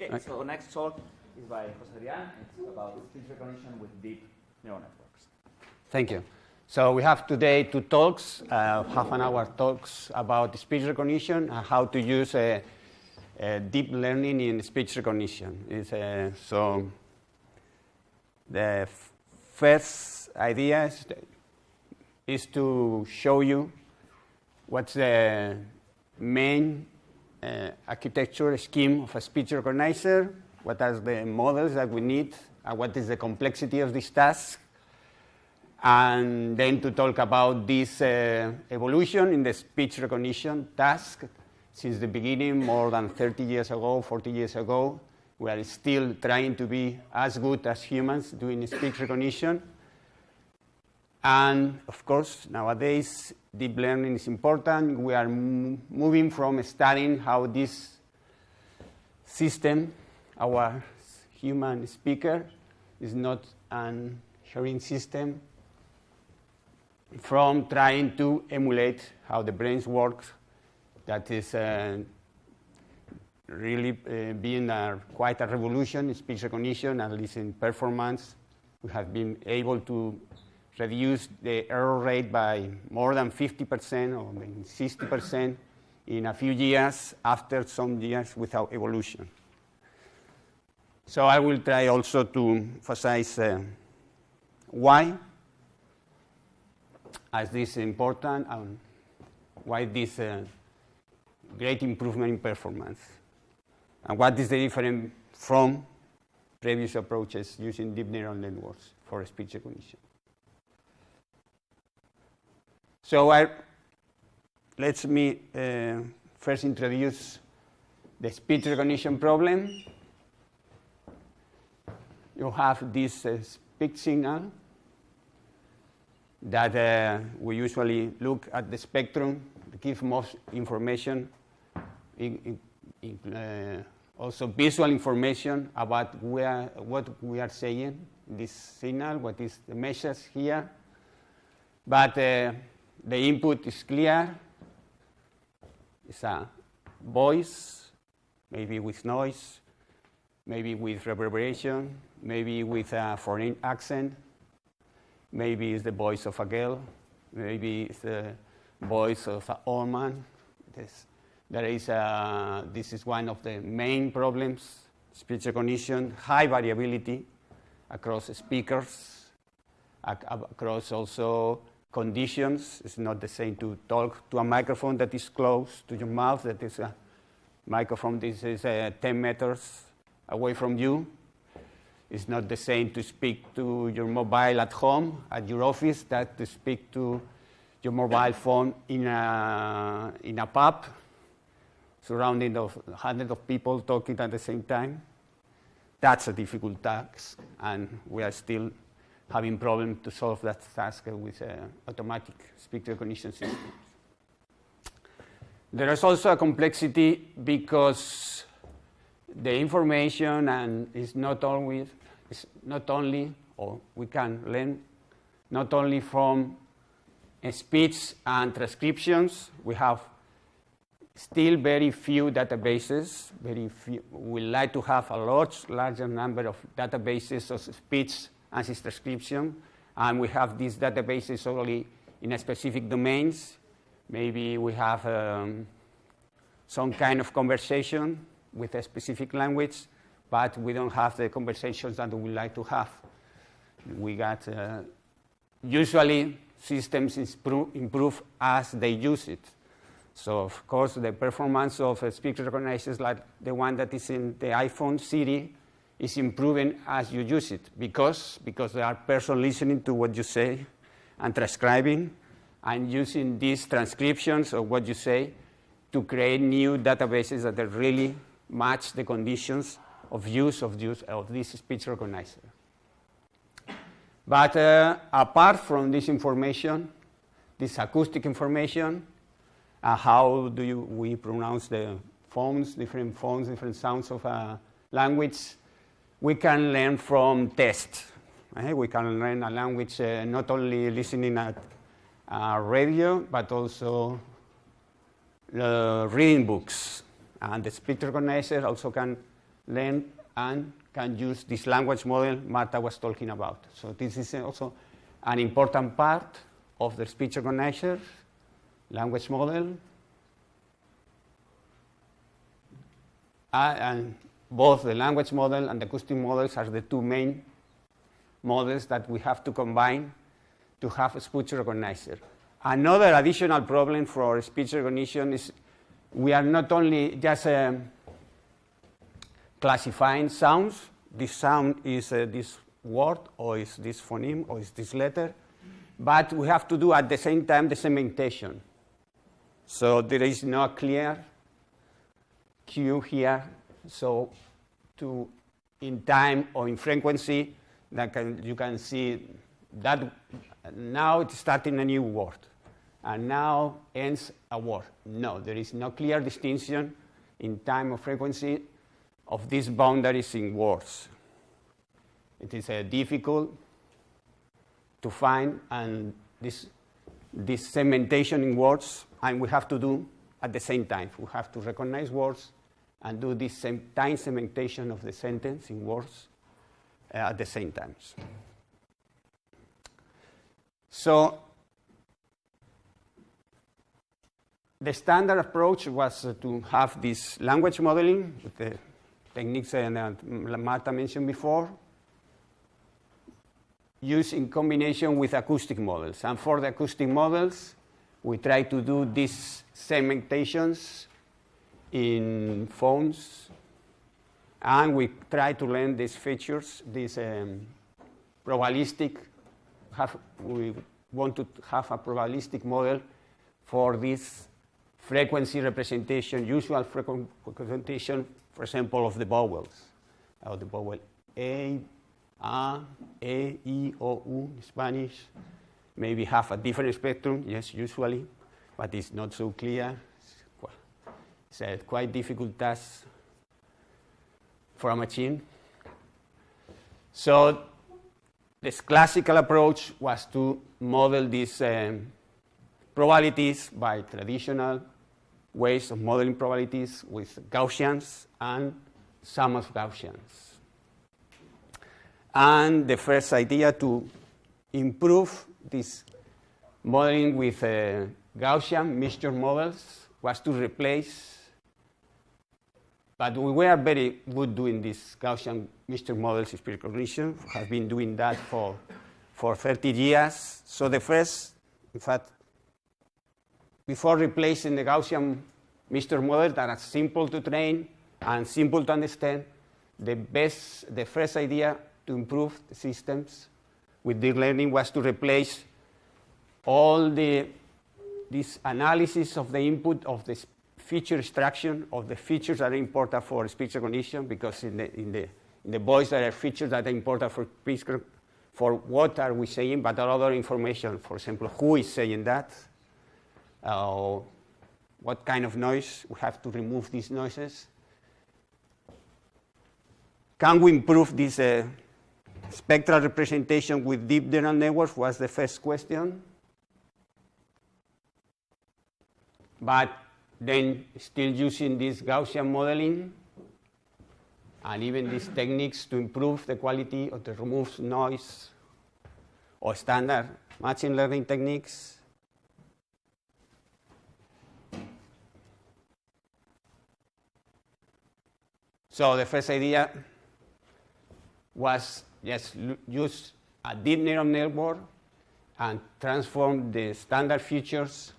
Okay, so next talk is by José. It's about speech recognition with deep neural networks. Thank you. So we have today two talks, half an hour talks about speech recognition and how to use deep learning in speech recognition. So the first idea is to show you what's the main architecture scheme of a speech recognizer, what are the models that we need, and what is the complexity of this task, and then to talk about this evolution in the speech recognition task. Since the beginning, more than 30 years ago, 40 years ago, we are still trying to be as good as humans doing speech recognition. And of course, nowadays, deep learning is important. We are moving from studying how this system, our human speaker, is not an hearing system, from trying to emulate how the brain works. That is really being quite a revolution in speech recognition, at least in performance. We have been able to reduce the error rate by more than 50% or maybe 60% in a few years after some years without evolution. So I will try also to emphasize why is this important and why this great improvement in performance, and what is the difference from previous approaches using deep neural networks for speech recognition. So let me first introduce the speech recognition problem. You have this speech signal that we usually look at the spectrum, give most information, also visual information about what we are saying, this signal, what is the message here. But the input is clear. It's a voice, maybe with noise, maybe with reverberation, maybe with a foreign accent. Maybe it's the voice of a girl. Maybe it's the voice of an old man. This is one of the main problems, speech recognition, high variability across speakers, across also conditions. It's not the same to talk to a microphone that is close to your mouth, that is a microphone that is 10 meters away from you. It's not the same to speak to your mobile at home, at your office, that to speak to your mobile phone in a pub, surrounded of hundreds of people talking at the same time. That's a difficult task, and we are still having problems to solve that task with automatic speech recognition systems. There is also a complexity because the information is not only, or we can learn not only from speech and transcriptions. We have still very few databases. Very few. We like to have a larger number of databases of speech and transcription, and we have these databases only in a specific domains. Maybe we have some kind of conversation with a specific language, but we don't have the conversations that we like to have. We got usually systems improve as they use it. So of course the performance of speech recognizers like the one that is in the iPhone Siri is improving as you use it because there are persons listening to what you say and transcribing and using these transcriptions of what you say to create new databases that really match the conditions of use of this speech recognizer. But apart from this information, this acoustic information, how do we pronounce the phones, different sounds of a language, we can learn from tests. We can learn a language not only listening at radio, but also reading books. And the speech recognizer also can learn and can use this language model Marta was talking about. So this is also an important part of the speech recognition language model. And both the language model and the acoustic models are the two main models that we have to combine to have a speech recognizer. Another additional problem for speech recognition is we are not only just classifying sounds. This sound is this word, or is this phoneme, or is this letter, but we have to do at the same time the segmentation. So there is no clear cue here. So in time or in frequency, you can see that now it's starting a new word, and now ends a word. No, there is no clear distinction in time or frequency of these boundaries in words. It is difficult to find, and this segmentation in words, and we have to do at the same time. We have to recognize words and do this same time segmentation of the sentence in words at the same time. So the standard approach was to have this language modeling with the techniques that Marta mentioned before, used in combination with acoustic models. And for the acoustic models, we try to do these segmentations in phones, and we try to learn these features, these probabilistic. We want to have a probabilistic model for this frequency representation, usual frequency representation, for example, of the vowels. The vowel A, E, O, U in Spanish maybe have a different spectrum, yes, usually, but it's not so clear. It's a quite difficult task for a machine. So this classical approach was to model these probabilities by traditional ways of modeling probabilities with Gaussians and sum of Gaussians. And the first idea to improve this modeling with Gaussian mixture models was to replace, but we were very good doing this Gaussian mixture models in speech recognition. We have been doing that for 30 years. So the first, in fact, before replacing the Gaussian mixture models that are simple to train and simple to understand, the first idea to improve the systems with deep learning was to replace all this analysis of the input of the feature extraction of the features that are important for speech recognition, because in the voice there are features that are important for speech, for what are we saying, but there are other information, for example, who is saying that, what kind of noise, we have to remove these noises. Can we improve this spectral representation with deep neural networks was the first question. But then still using this Gaussian modeling and even these techniques to improve the quality of the remove noise or standard machine learning techniques. So the first idea was just use a deep neural network and transform the standard features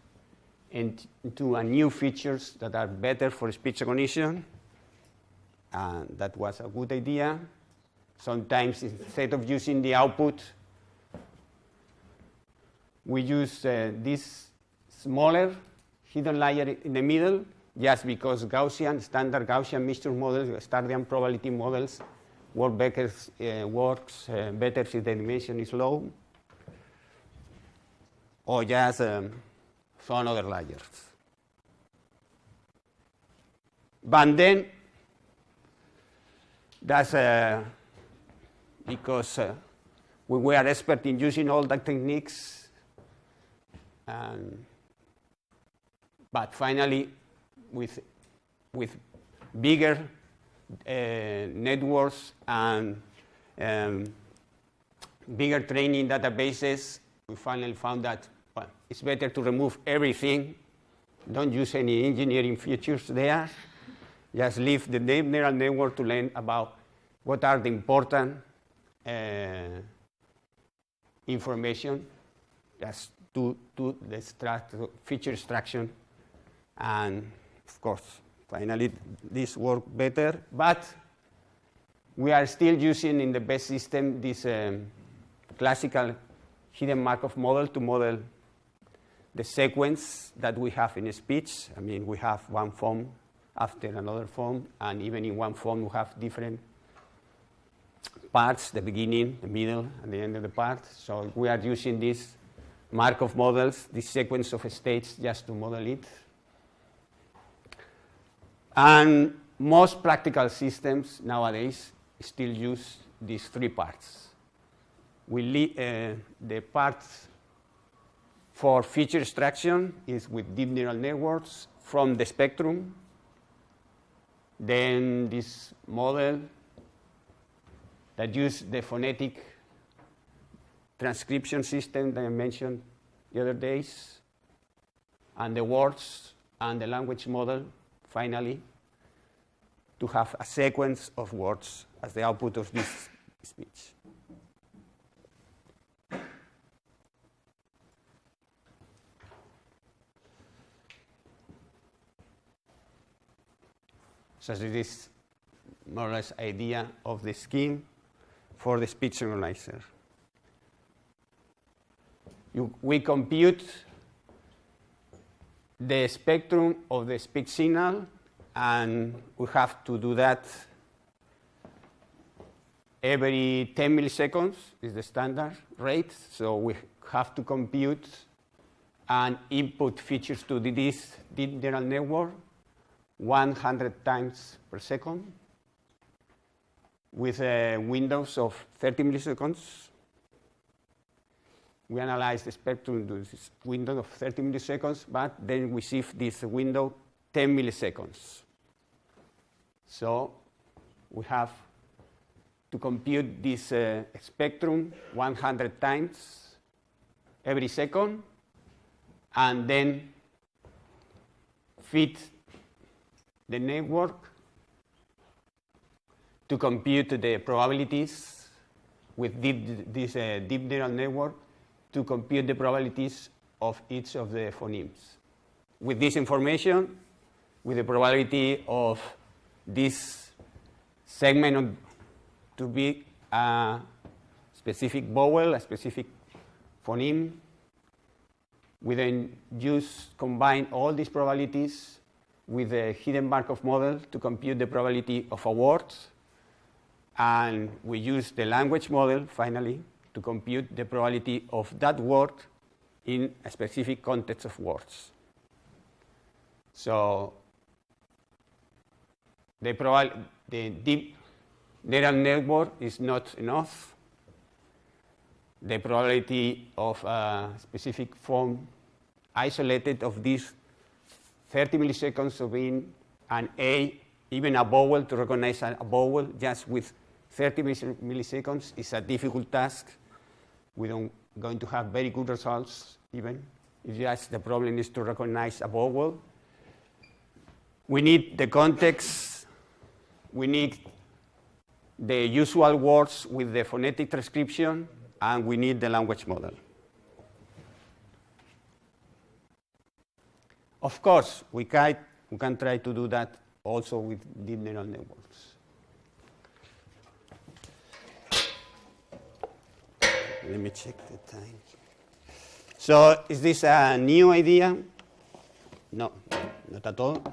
into a new features that are better for speech recognition. And that was a good idea. Sometimes instead of using the output, we use this smaller hidden layer in the middle, just because standard Gaussian mixture models, standard probability models works better if the dimension is low, or just some other layers. But then, that's because we were expert in using all the techniques, but finally, with bigger networks and bigger training databases, we finally found that it's better to remove everything. Don't use any engineering features there. Just leave the deep neural network to learn about what are the important information. Just do the feature extraction. And of course, finally, this works better. But we are still using in the best system this classical hidden Markov model to model the sequence that we have in speech. I mean, we have one form after another form, and even in one form we have different parts, the beginning, the middle, and the end of the part. So we are using these Markov models, this sequence of states, just to model it. And most practical systems nowadays still use these three parts. The parts for feature extraction is with deep neural networks from the spectrum. Then this model that uses the phonetic transcription system that I mentioned the other days, and the words and the language model, finally, to have a sequence of words as the output of this speech. So this is more or less idea of the scheme for the speech analyzer. We compute the spectrum of the speech signal, and we have to do that every 10 milliseconds is the standard rate. So we have to compute and input features to this deep neural network 100 times per second with windows of 30 milliseconds. We analyze the spectrum to this window of 30 milliseconds, but then we see this window 10 milliseconds. So we have to compute this spectrum 100 times every second, and then feed the network to compute the probabilities with this deep neural network to compute the probabilities of each of the phonemes. With this information, with the probability of this segment to be a specific vowel, a specific phoneme, we then combine all these probabilities with a hidden Markov model to compute the probability of a word. And we use the language model, finally, to compute the probability of that word in a specific context of words. So the deep neural network is not enough. The probability of a specific form isolated of these 30 milliseconds of being an A, even a vowel, to recognize a vowel just with 30 milliseconds is a difficult task. We don't going to have very good results even if just the problem is to recognize a vowel. We need the context. We need the usual words with the phonetic transcription, and we need the language model. Of course, we can try to do that also with deep neural networks. Let me check the time. So is this a new idea? No, not at all.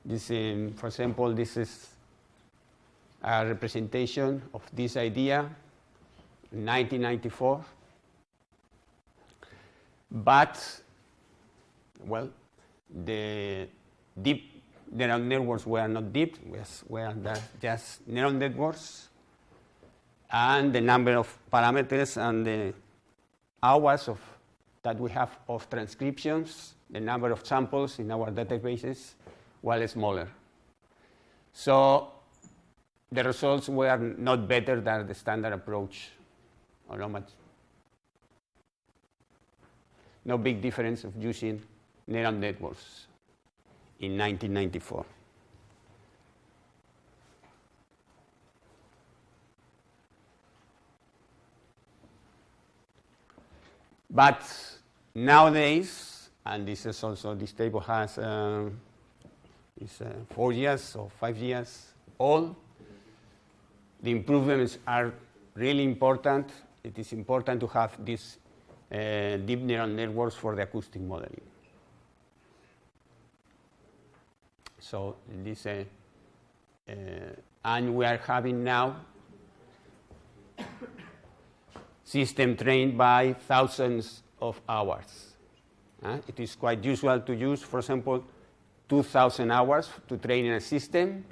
This, for example, this is a representation of this idea in 1994. But, well, the deep neural networks were not deep, were just neural networks. And the number of parameters and the hours that we have of transcriptions the number of samples in our databases was smaller. So the results were not better than the standard approach, or not much. No big difference of using neural networks in 1994. But nowadays, and this is also, this table has is 4 years or 5 years old, the improvements are really important. It is important to have these deep neural networks for the acoustic modeling. So in this, and we are having now system trained by thousands of hours. It is quite usual to use, for example, 2,000 hours to train in a system.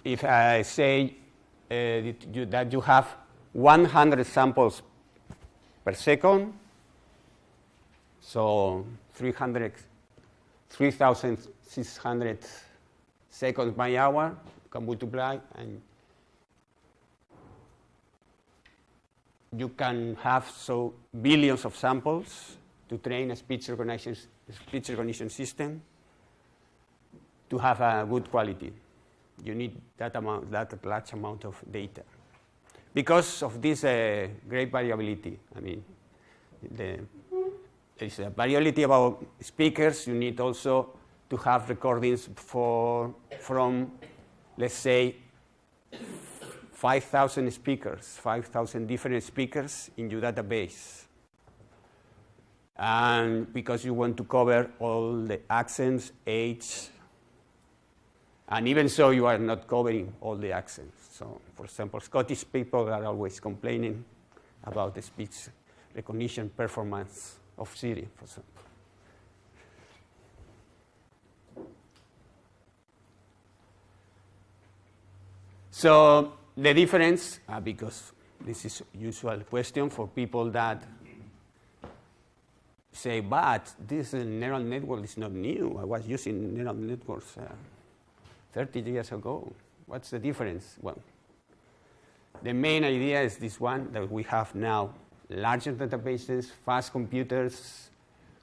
If I say that you have 100 samples per second, so 3,600 seconds by hour, you can multiply, and you can have so billions of samples to train a speech recognition system to have a good quality. You need that large amount of data. Because of this great variability, I mean, there's a variability about speakers. You need also to have recordings from, let's say, 5,000 speakers, 5,000 different speakers in your database. And because you want to cover all the accents, age, and even so, you are not covering all the accents. So, for example, Scottish people are always complaining about the speech recognition performance of Siri, for example. So the difference, because this is a usual question for people that say, but this neural network is not new. I was using neural networks 30 years ago. What's the difference? Well, the main idea is this one, that we have now larger databases, fast computers,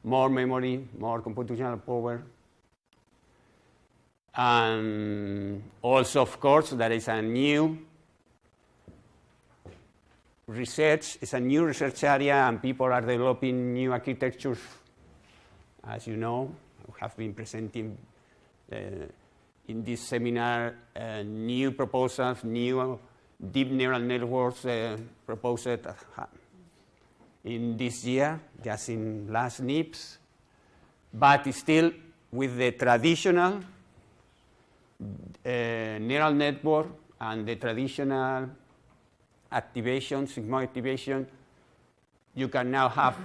more memory, more computational power. And also, of course, there is a new research. It's a new research area, and people are developing new architectures. As you know, we have been presenting in this seminar new proposals, new deep neural networks proposed in this year, just in last NIPS, but still with the traditional neural network and the traditional activation, signal activation, you can now have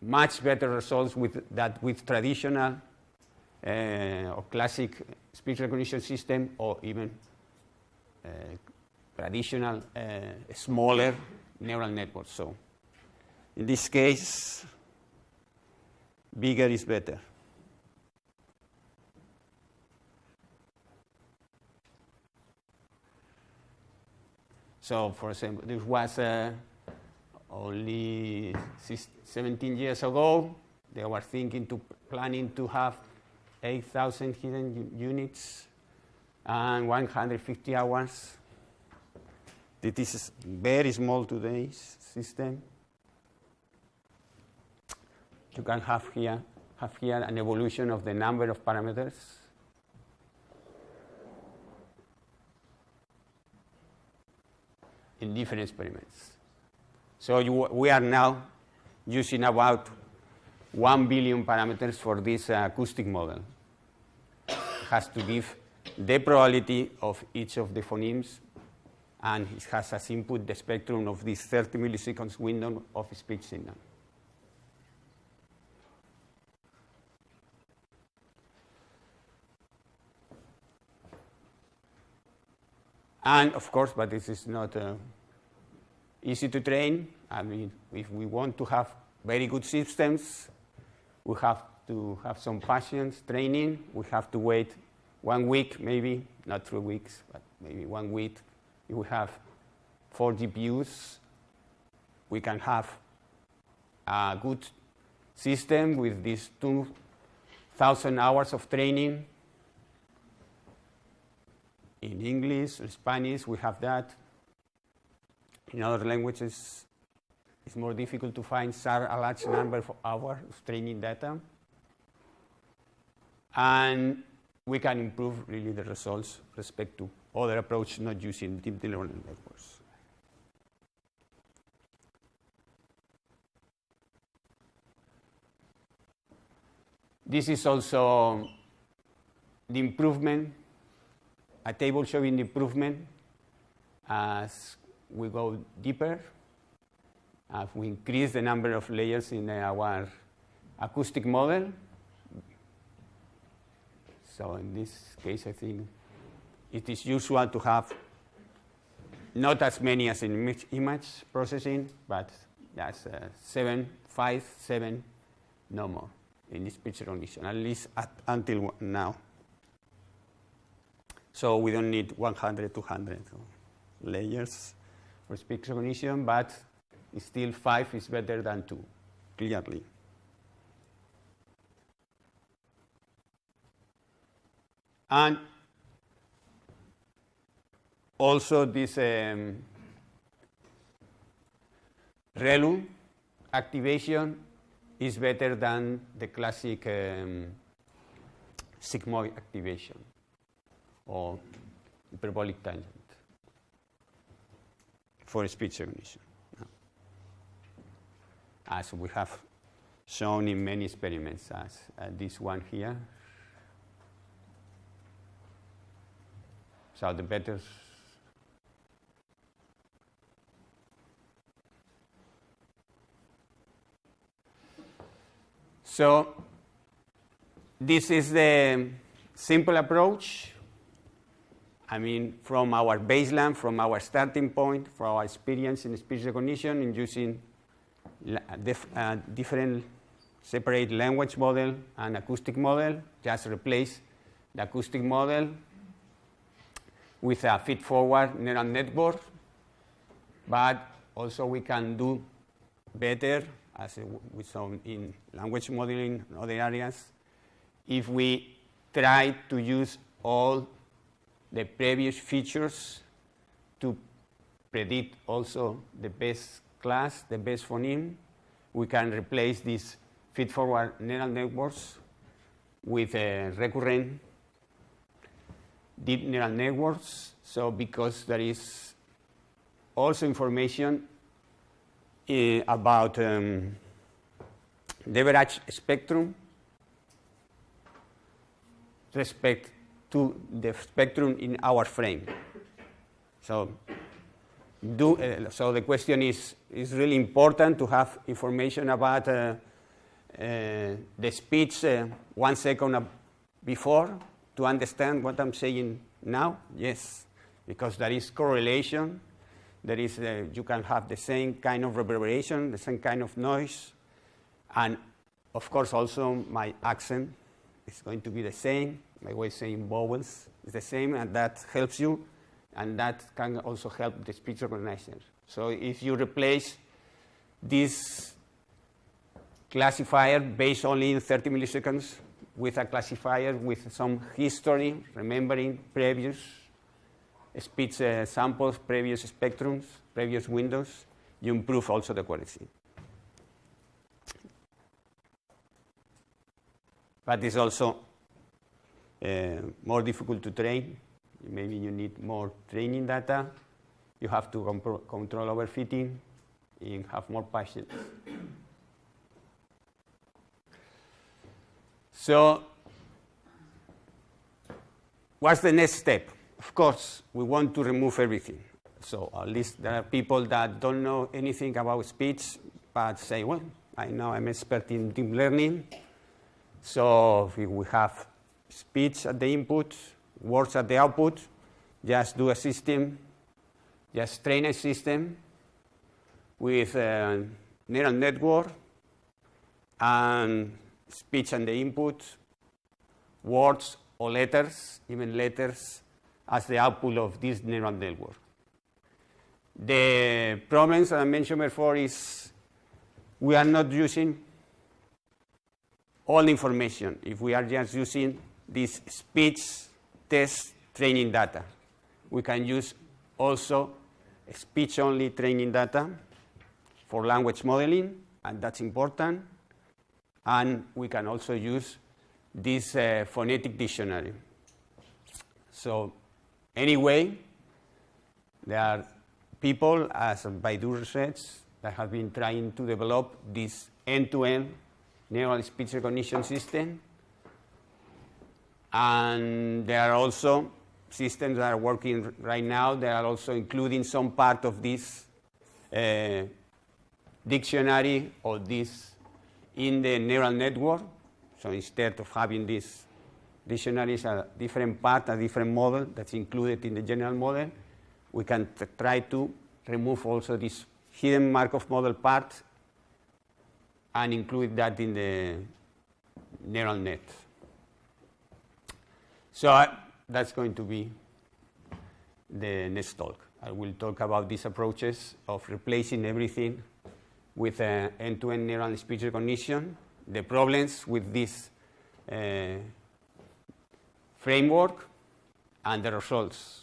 much better results with traditional or classic speech recognition system, or even traditional smaller neural networks. So in this case, bigger is better. So, for example, this was only 17 years ago. They were planning to have 8,000 hidden units and 150 hours. This is very small today's system. You can have here an evolution of the number of parameters. In different experiments. So we are now using about 1 billion parameters for this acoustic model. It has to give the probability of each of the phonemes, and it has as input the spectrum of this 30 milliseconds window of speech signal. And of course, but this is not easy to train. I mean, if we want to have very good systems, we have to have some patience training. We have to wait 1 week, maybe, not 3 weeks, but maybe 1 week. If we have 4 GPUs, we can have a good system with these 2,000 hours of training. In English, or Spanish, we have that. In other languages, it's more difficult to find a large number of hours of training data. And we can improve really the results with respect to other approaches not using deep neural networks. This is also the improvement, a table showing the improvement as we go deeper. We increase the number of layers in our acoustic model. So in this case, I think it is usual to have not as many as in image processing, but just 7, 5, 7, no more in this speech recognition, at least until now. So we don't need 100, 200 layers for speech recognition, but still 5 is better than 2, clearly. And also this ReLU activation is better than the classic sigmoid activation or hyperbolic tangent for speech recognition, as we have shown in many experiments, as this one here. So the better. So this is the simple approach. I mean, from our baseline, from our starting point, from our experience in speech recognition, in using different separate language model and acoustic model, just replace the acoustic model with a feed-forward neural network. But also we can do better, as we saw in language modeling and other areas, if we try to use all the previous features to predict also the best class, the best phoneme. We can replace these feed-forward neural networks with recurrent deep neural networks. So because there is also information about the average spectrum respect to the spectrum in our frame. So the question is really important to have information about the speech 1 second before to understand what I'm saying now? Yes, because there is correlation. There is you can have the same kind of reverberation, the same kind of noise, and of course also my accent is going to be the same. My way of saying vowels is the same, and that helps you, and that can also help the speech recognition. So if you replace this classifier based only in 30 milliseconds with a classifier with some history, remembering previous speech samples, previous spectrums, previous windows, you improve also the quality. But it's also more difficult to train. Maybe you need more training data. You have to control overfitting and have more patience. So what's the next step? Of course, we want to remove everything. So at least there are people that don't know anything about speech, but say, well, I know I'm expert in deep learning. So if we have speech at the input, words at the output, just do a system, just train a system with a neural network and speech and the input, words or letters, even letters, as the output of this neural network. The problems that I mentioned before is we are not using all the information if we are just using this speech test training data. We can use also speech-only training data for language modeling, and that's important. And we can also use this phonetic dictionary. So anyway, there are people, as by Do Research, that have been trying to develop this end-to-end neural speech recognition system. And there are also systems that are working right now. They are also including some part of this dictionary or this in the neural network. So instead of having this dictionary as a different part, a different model that's included in the general model, we can try to remove also this hidden Markov model part and include that in the neural net. So that's going to be the next talk. I will talk about these approaches of replacing everything with end-to-end neural speech recognition, the problems with this framework, and the results.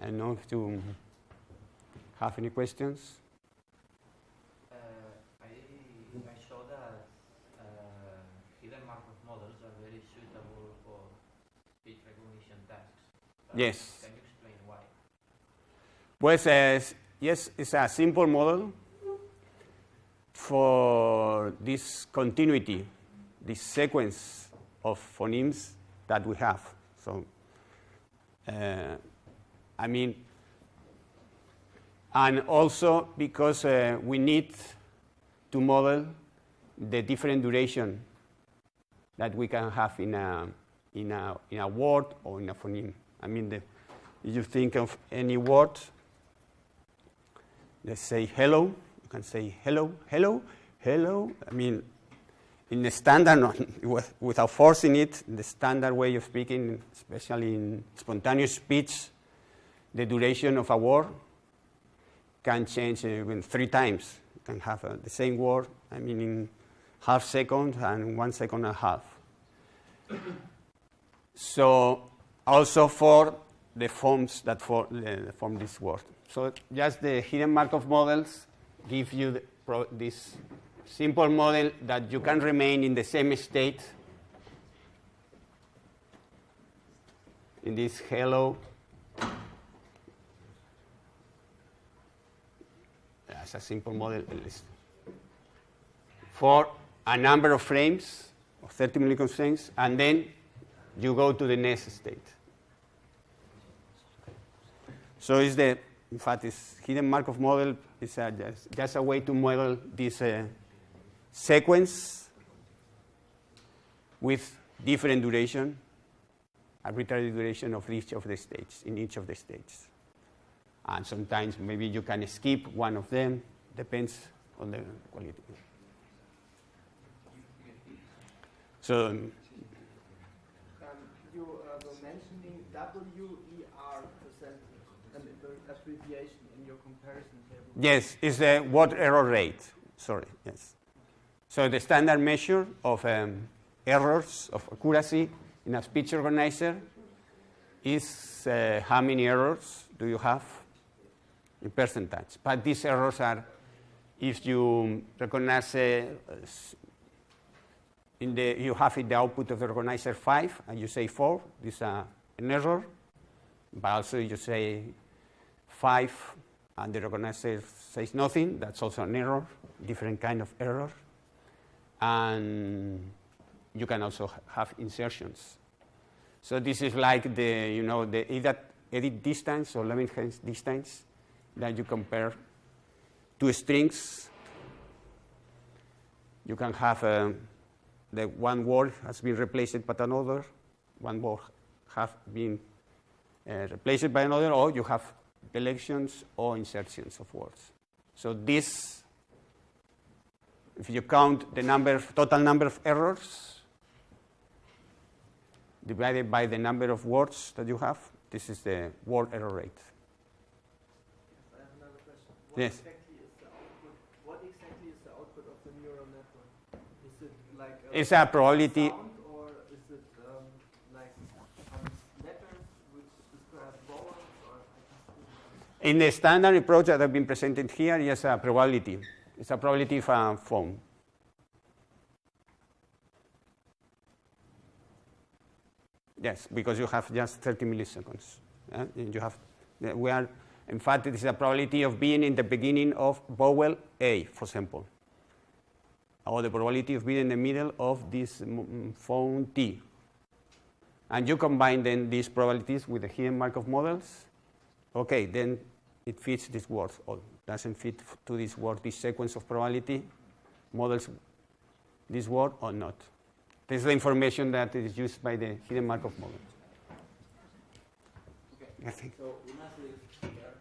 I don't know if you have any questions. I saw that hidden Markov models are very suitable for speech recognition tasks. Yes. Can you explain why? Pues, yes, it's a simple model for this continuity, this sequence of phonemes that we have. So, I mean, and also because we need to model the different duration that we can have in a word or in a phoneme. I mean, if you think of any word, let's say hello, you can say hello, hello, hello. I mean, in the standard, without forcing it, the standard way of speaking, especially in spontaneous speech, the duration of a word can change even 3 times. You can have the same word, I mean, in half second and 1 second and a half. So also for the forms that form this word. So just the hidden Markov models give you this simple model that you can remain in the same state in this hello. That's a simple model for a number of frames, of 30 milliseconds frames, and then you go to the next state. So it's in fact, this hidden Markov model is just a way to model this sequence with different duration, arbitrary duration of each of the states, in each of the states. And sometimes maybe you can skip one of them, depends on the quality. So you were mentioning WER percentage, and the abbreviation in your comparison table. yes, it's the word error rate. Sorry, yes. So the standard measure of errors of accuracy in a speech organizer is how many errors do you have in percentage. But these errors are, if you recognize you have in the output of the recognizer 5 and you say 4, this is an error. But also you say 5 and the recognizer says nothing, that's also an error, different kind of error. And you can also have insertions. So this is like the edit distance or Levenhulme distance that you compare two strings. You can have the one word has been replaced by another, one word have been replaced by another, or you have deletions or insertions of words. So this If you count the total number of errors divided by the number of words that you have, this is the word error rate. Yes, I have another question. Yes. What exactly is the output of the neural network? Is it like It's a probability. sound, or is it like letters which describe vowels? Or In the standard approach that have been presented here, yes, a probability. It's a probability of a phone. Yes, because you have just 30 milliseconds. And you have, in fact, it is a probability of being in the beginning of vowel A, for example, or the probability of being in the middle of this phone T. And you combine then these probabilities with the hidden Markov models. Okay, then it fits this word, or doesn't fit to this word, this sequence of probability models this word or not. This is the information that is used by the hidden Markov model. okay. I think. So we must live here.